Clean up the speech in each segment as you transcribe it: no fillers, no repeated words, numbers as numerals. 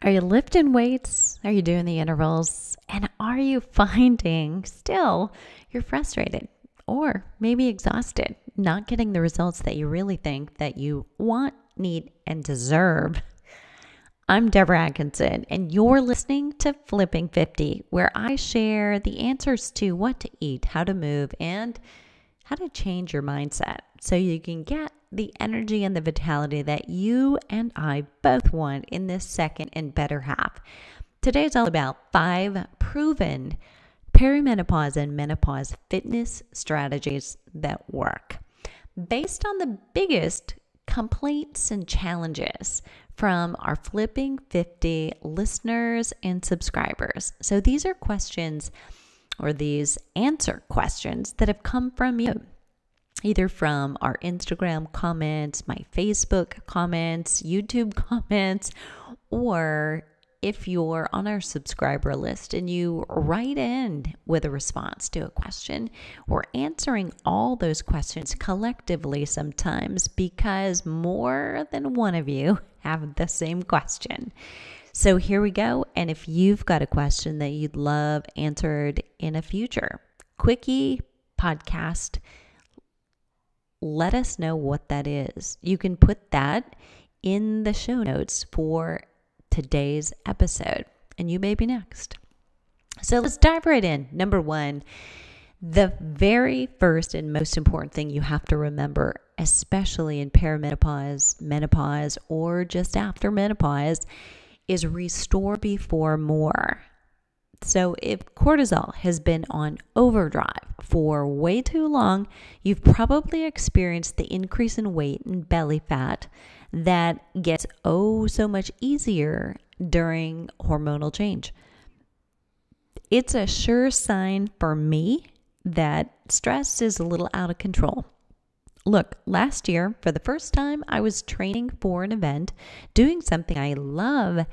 Are you lifting weights? Are you doing the intervals? And are you finding still you're frustrated or maybe exhausted, not getting the results that you really think that you want, need, and deserve? I'm Deborah Atkinson, and you're listening to Flipping 50, where I share the answers to what to eat, how to move, and how to change your mindset so you can get the energy and the vitality that you and I both want in this second and better half. Today's all about 5 proven perimenopause and menopause fitness strategies that work based on the biggest complaints and challenges from our Flipping 50 listeners and subscribers. So these are questions, or these answer questions, that have come from you, either from our Instagram comments, my Facebook comments, YouTube comments, or if you're on our subscriber list and you write in with a response to a question, we're answering all those questions collectively sometimes because more than one of you have the same question. So here we go. And if you've got a question that you'd love answered in a future quickie podcast, let us know what that is. You can put that in the show notes for today's episode, and you may be next. So let's dive right in. Number 1, the very first and most important thing you have to remember, especially in perimenopause, menopause, or just after menopause, is restore before more. So if cortisol has been on overdrive for way too long, you've probably experienced the increase in weight and belly fat that gets so much easier during hormonal change. It's a sure sign for me that stress is a little out of control. Look, last year, for the first time, I was training for an event, doing something I love.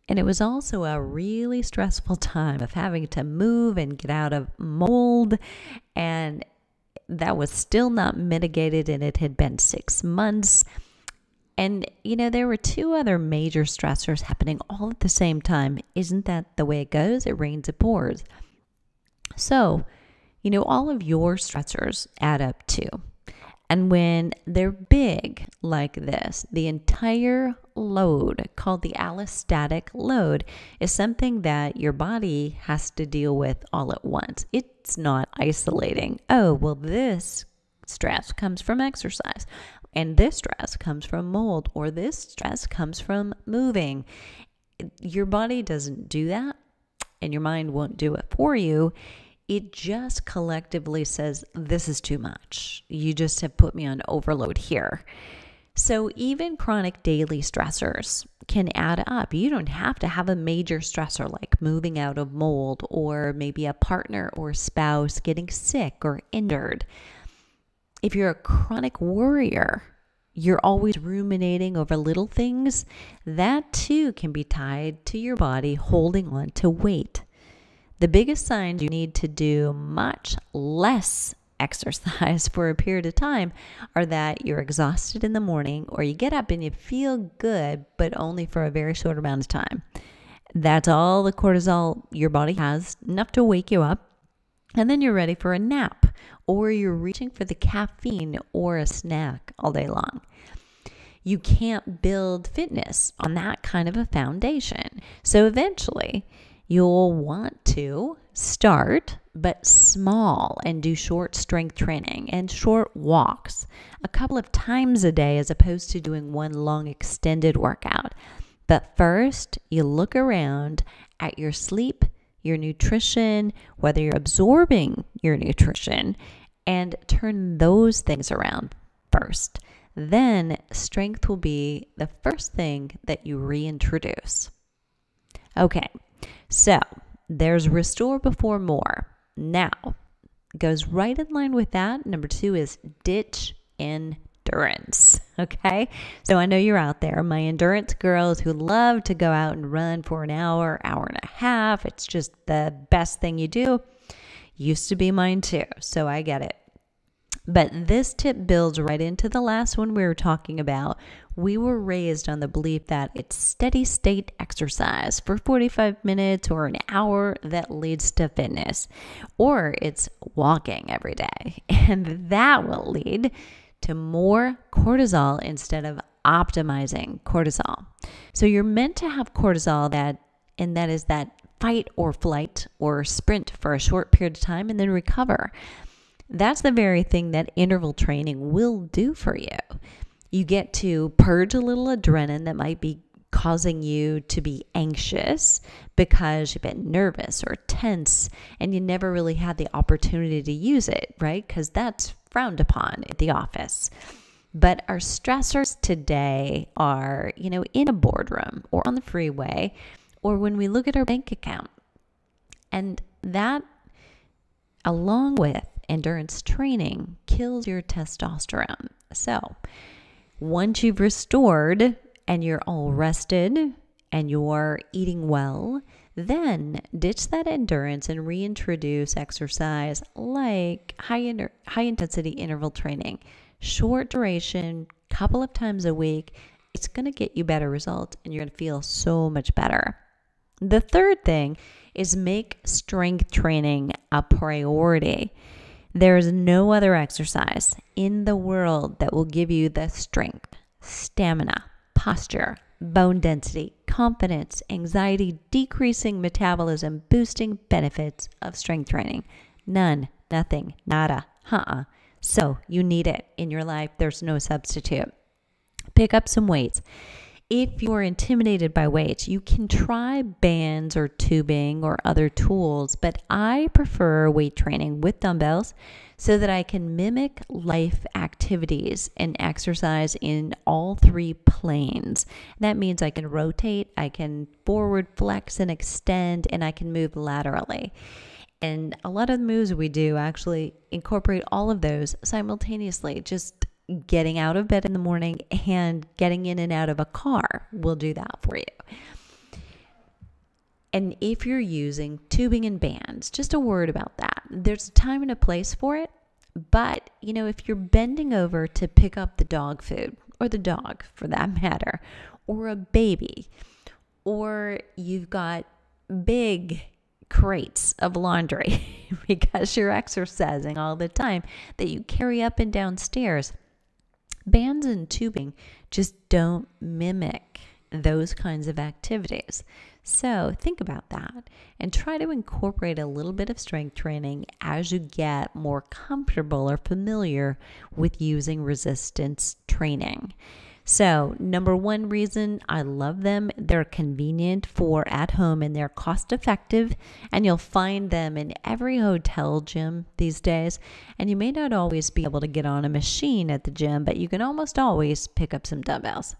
And it was also a really stressful time of having to move and get out of mold. And that was still not mitigated, and it had been 6 months. And, there were 2 other major stressors happening all at the same time. Isn't that the way it goes? It rains, it pours. So, all of your stressors add up too. And when they're big like this, the entire load, called the allostatic load, is something that your body has to deal with all at once. It's not isolating. Oh, well, this stress comes from exercise, and this stress comes from mold, or this stress comes from moving. Your body doesn't do that, and your mind won't do it for you. It just collectively says, this is too much. You just have put me on overload here. So even chronic daily stressors can add up. You don't have to have a major stressor like moving out of mold, or maybe a partner or spouse getting sick or injured. If you're a chronic worrier, you're always ruminating over little things, that too can be tied to your body holding on to weight. The biggest signs you need to do much less exercise for a period of time are that you're exhausted in the morning, or you get up and you feel good, but only for a very short amount of time. That's all the cortisol your body has, enough to wake you up, and then you're ready for a nap, or you're reaching for the caffeine or a snack all day long. You can't build fitness on that kind of a foundation. So eventually, you'll want to start, but small, and do short strength training and short walks a couple of times a day as opposed to doing one long extended workout. But first, you look around at your sleep, your nutrition, whether you're absorbing your nutrition, and turn those things around first. Then strength will be the first thing that you reintroduce. Okay. So there's restore before more. Now, goes right in line with that. Number 2 is ditch endurance. Okay. So I know you're out there, my endurance girls who love to go out and run for an hour, hour and a half. It's just the best thing you do. Used to be mine too. So I get it. But this tip builds right into the last one we were talking about. We were raised on the belief that it's steady state exercise for 45 minutes or an hour that leads to fitness, or it's walking every day. And that will lead to more cortisol instead of optimizing cortisol. So you're meant to have cortisol that is that fight or flight or sprint for a short period of time and then recover. That's the very thing that interval training will do for you. You get to purge a little adrenaline that might be causing you to be anxious because you've been nervous or tense and you never really had the opportunity to use it, right? Because that's frowned upon at the office. But our stressors today are, in a boardroom or on the freeway or when we look at our bank account. And that, along with endurance training, kills your testosterone. So once you've restored and you're all rested and you're eating well, then ditch that endurance and reintroduce exercise like high intensity interval training. Short duration, couple of times a week. It's going to get you better results and you're going to feel so much better. The third thing is make strength training a priority. There is no other exercise in the world that will give you the strength, stamina, posture, bone density, confidence, anxiety, decreasing metabolism, boosting benefits of strength training. None, nothing, nada, So you need it in your life. There's no substitute. Pick up some weights. If you're intimidated by weights, you can try bands or tubing or other tools, but I prefer weight training with dumbbells so that I can mimic life activities and exercise in all three planes. That means I can rotate, I can forward flex and extend, and I can move laterally. And a lot of the moves we do actually incorporate all of those simultaneously. Just getting out of bed in the morning and getting in and out of a car will do that for you. And if you're using tubing and bands, just a word about that. There's a time and a place for it. But, if you're bending over to pick up the dog food, or the dog for that matter, or a baby, or you've got big crates of laundry because you're exercising all the time that you carry up and down stairs, bands and tubing just don't mimic those kinds of activities. So think about that and try to incorporate a little bit of strength training as you get more comfortable or familiar with using resistance training. So number one reason I love them, they're convenient for at home and they're cost effective, and you'll find them in every hotel gym these days. And you may not always be able to get on a machine at the gym, but you can almost always pick up some dumbbells.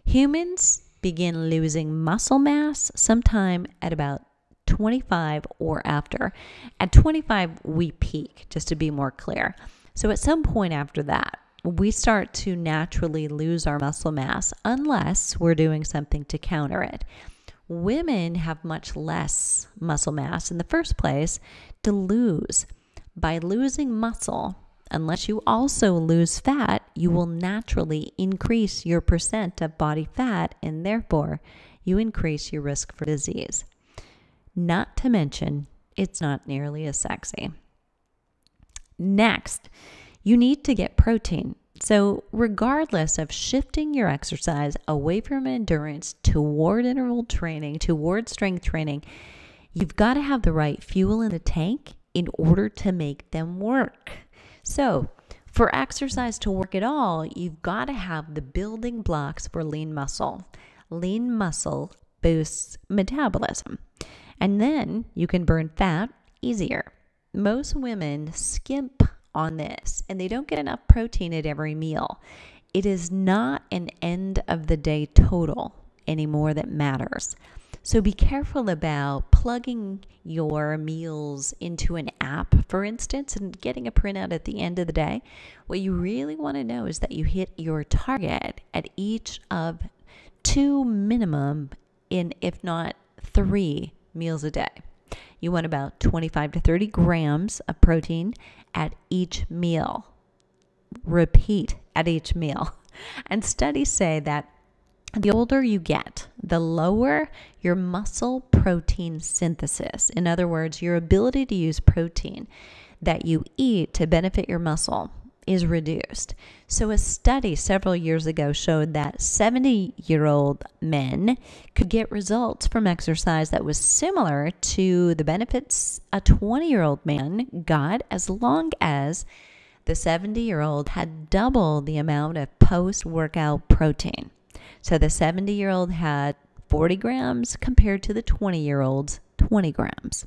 Humans begin losing muscle mass sometime at about 25 or after. At 25, we peak, just to be more clear. So at some point after that, we start to naturally lose our muscle mass unless we're doing something to counter it. Women have much less muscle mass in the first place to lose. By losing muscle, unless you also lose fat, you will naturally increase your percent of body fat, and therefore you increase your risk for disease. Not to mention, it's not nearly as sexy. Next, you need to get protein. So regardless of shifting your exercise away from endurance toward interval training, toward strength training, you've got to have the right fuel in the tank in order to make them work. So for exercise to work at all, you've got to have the building blocks for lean muscle. Lean muscle boosts metabolism, and then you can burn fat easier. Most women skimp on this and they don't get enough protein at every meal. It is not an end of the day total anymore that matters. So be careful about plugging your meals into an app, for instance, and getting a printout at the end of the day. What you really want to know is that you hit your target at each of 2 minimum, if not 3 meals a day. You want about 25 to 30 grams of protein at each meal. Repeat, at each meal. And studies say that the older you get, the lower your muscle protein synthesis. In other words, your ability to use protein that you eat to benefit your muscle is reduced. So a study several years ago showed that 70-year-old men could get results from exercise that was similar to the benefits a 20-year-old man got, as long as the 70-year-old had double the amount of post-workout protein. So the 70-year-old had 40 grams compared to the 20-year-old's 20 grams.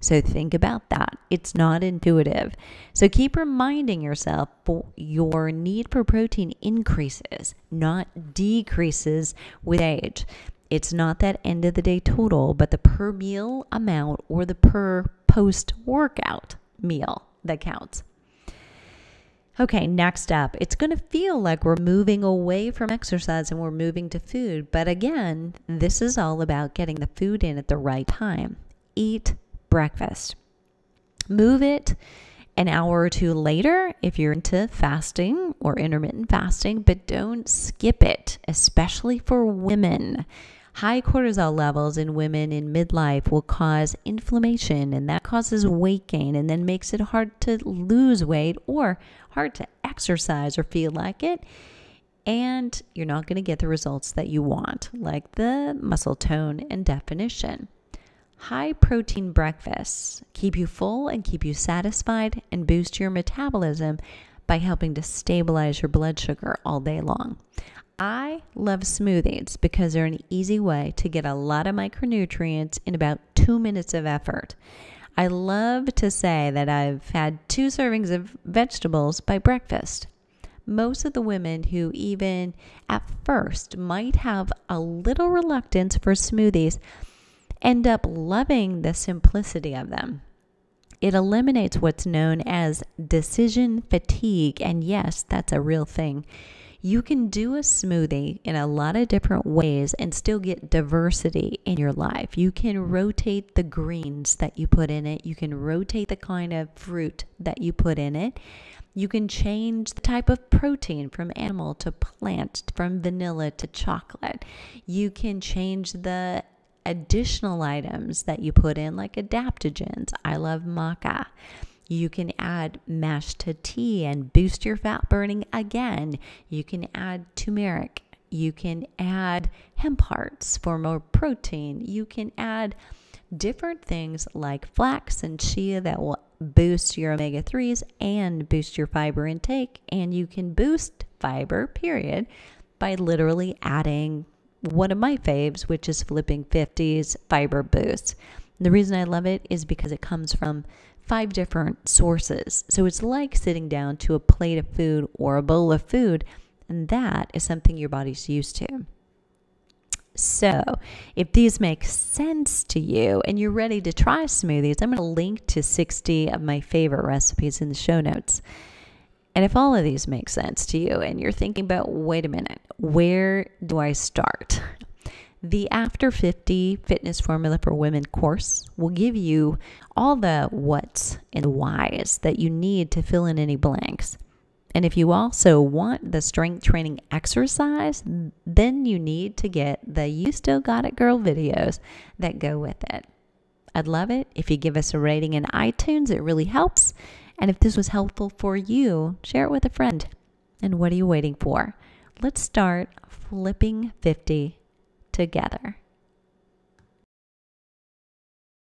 So think about that. It's not intuitive. So keep reminding yourself your need for protein increases, not decreases with age. It's not that end of the day total, but the per meal amount or the per post-workout meal that counts. Okay, next up, it's going to feel like we're moving away from exercise and we're moving to food. But again, this is all about getting the food in at the right time. Eat breakfast. Move it an hour or two later if you're into fasting or intermittent fasting, but don't skip it, especially for women. High cortisol levels in women in midlife will cause inflammation, and that causes weight gain and then makes it hard to lose weight or hard to exercise or feel like it. And you're not going to get the results that you want, like the muscle tone and definition. High protein breakfasts keep you full and keep you satisfied and boost your metabolism by helping to stabilize your blood sugar all day long. I love smoothies because they're an easy way to get a lot of micronutrients in about 2 minutes of effort. I love to say that I've had 2 servings of vegetables by breakfast. Most of the women who even at first might have a little reluctance for smoothies end up loving the simplicity of them. It eliminates what's known as decision fatigue, and yes, that's a real thing. You can do a smoothie in a lot of different ways and still get diversity in your life. You can rotate the greens that you put in it. You can rotate the kind of fruit that you put in it. You can change the type of protein from animal to plant, from vanilla to chocolate. You can change the additional items that you put in, like adaptogens. I love maca. You can add mash to tea and boost your fat burning again. You can add turmeric. You can add hemp hearts for more protein. You can add different things like flax and chia that will boost your omega-3s and boost your fiber intake. And you can boost fiber, period, by literally adding one of my faves, which is Flipping 50's Fiber Boost. The reason I love it is because it comes from 5 different sources. So it's like sitting down to a plate of food or a bowl of food, and that is something your body's used to. So if these make sense to you and you're ready to try smoothies, I'm going to link to 60 of my favorite recipes in the show notes. And if all of these make sense to you and you're thinking about, wait a minute, where do I start? The After 50 Fitness Formula for Women course will give you all the what's and whys that you need to fill in any blanks. And if you also want the strength training exercise, then you need to get the You Still Got It Girl videos that go with it. I'd love it if you give us a rating in iTunes. It really helps. And if this was helpful for you, share it with a friend. And what are you waiting for? Let's start flipping 50 together.